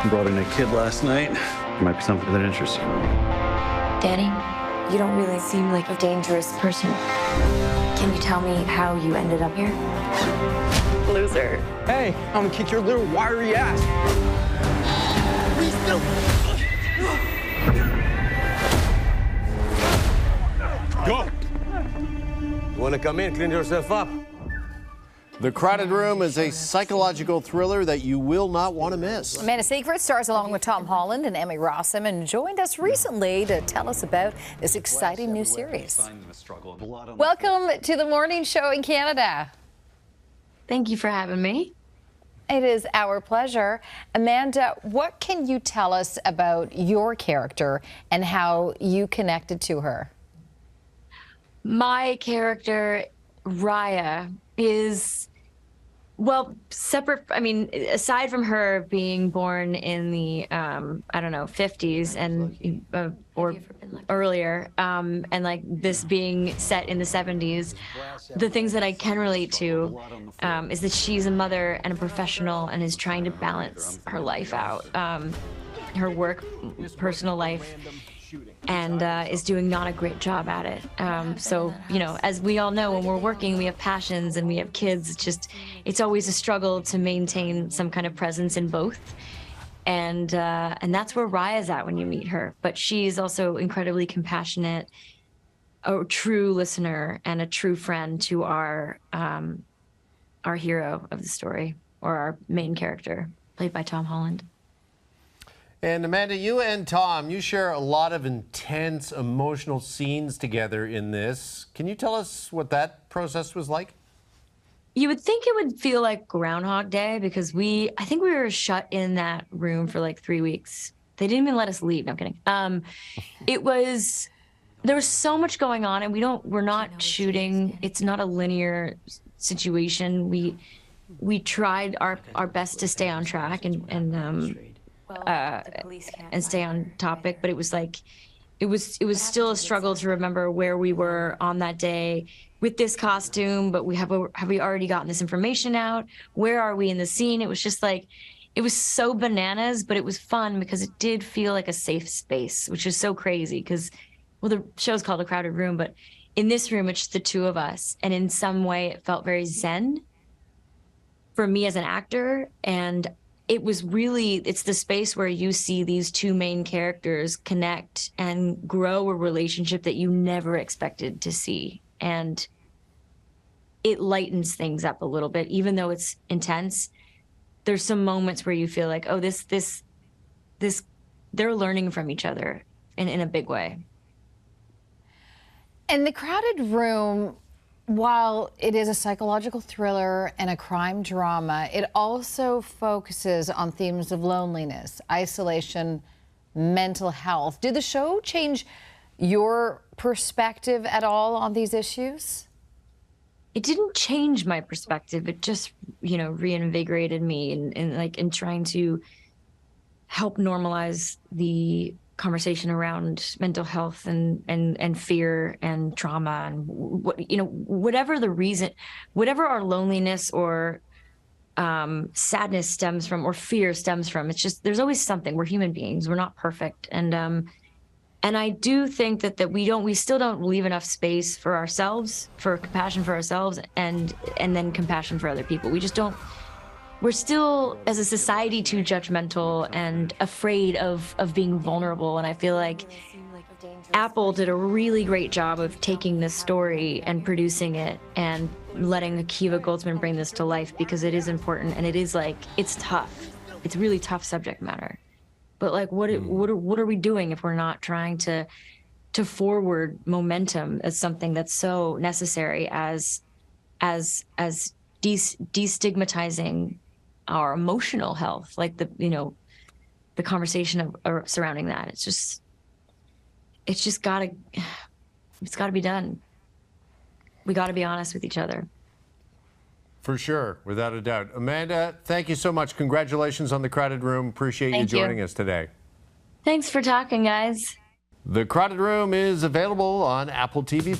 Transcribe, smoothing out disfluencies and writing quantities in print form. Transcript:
I brought in a kid last night. Might be something that interests you. Danny, you don't really seem like a dangerous person. Can you tell me how you ended up here? Loser. Hey, I'm gonna kick your little wiry ass. We still... Go! You wanna come in, clean yourself up? The Crowded Room is a psychological thriller that you will not want to miss. Amanda Seyfried stars along with Tom Holland and Emmy Rossum and joined us recently to tell us about this exciting new series. Welcome to the morning show in Canada. Thank you for having me. It is our pleasure. Amanda, what can you tell us about your character and how you connected to her? My character, Rya, is, well, separate. I mean, aside from her being born in the, I don't know, 50s and or earlier, and like this being set in the 70s, the things that I can relate to is that she's a mother and a professional and is trying to balance her life out, her work, personal life, and is doing not a great job at it. So, you know, as we all know, when we're working, we have passions and we have kids. It's always a struggle to maintain some kind of presence in both. And that's where Rya's at when you meet her. But she's also incredibly compassionate, a true listener, and a true friend to our hero of the story, or our main character, played by Tom Holland. And Amanda, you and Tom, you share a lot of intense emotional scenes together in this. Can you tell us what that process was like? You would think it would feel like Groundhog Day because I think we were shut in that room for like 3 weeks. They didn't even let us leave. No, I'm kidding. There was so much going on, and we're not shooting. It's not a linear situation. We tried our best to stay on track and stay on topic, but it was like, it was still a struggle to remember where we were on that day with this costume, but have we already gotten this information out? Where are we in the scene? It was just like, it was so bananas, but it was fun because it did feel like a safe space, which is so crazy because, well, the show's called A Crowded Room, but in this room, it's just the two of us. And in some way it felt very zen for me as an actor. And it was really, it's the space where you see these two main characters connect and grow a relationship that you never expected to see. And it lightens things up a little bit, even though it's intense. There's some moments where you feel like, oh, this, they're learning from each other in a big way. And The Crowded Room, while it is a psychological thriller and a crime drama, it also focuses on themes of loneliness, isolation, mental health. Did the show change your perspective at all on these issues? It didn't change my perspective. It just, you know, reinvigorated me in trying to help normalize the conversation around mental health and fear and trauma and whatever the reason, whatever our loneliness or sadness stems from, or fear stems from. It's just, there's always something. We're human beings. We're not perfect. And I do think that we still don't leave enough space for ourselves, for compassion for ourselves, and then compassion for other people. We just don't. We're still, as a society, too judgmental and afraid of being vulnerable. And I feel like Apple did a really great job of taking this story and producing it and letting Akiva Goldsman bring this to life, because it is important and it is like, it's tough. It's really tough subject matter. But like, what are we doing if we're not trying to forward momentum as something that's so necessary as destigmatizing our emotional health, like the conversation surrounding that. It's just gotta be done. We gotta be honest with each other. For sure, without a doubt. Amanda, thank you so much. Congratulations on The Crowded Room. Appreciate you joining us today. Thanks for talking, guys. The Crowded Room is available on Apple TV+.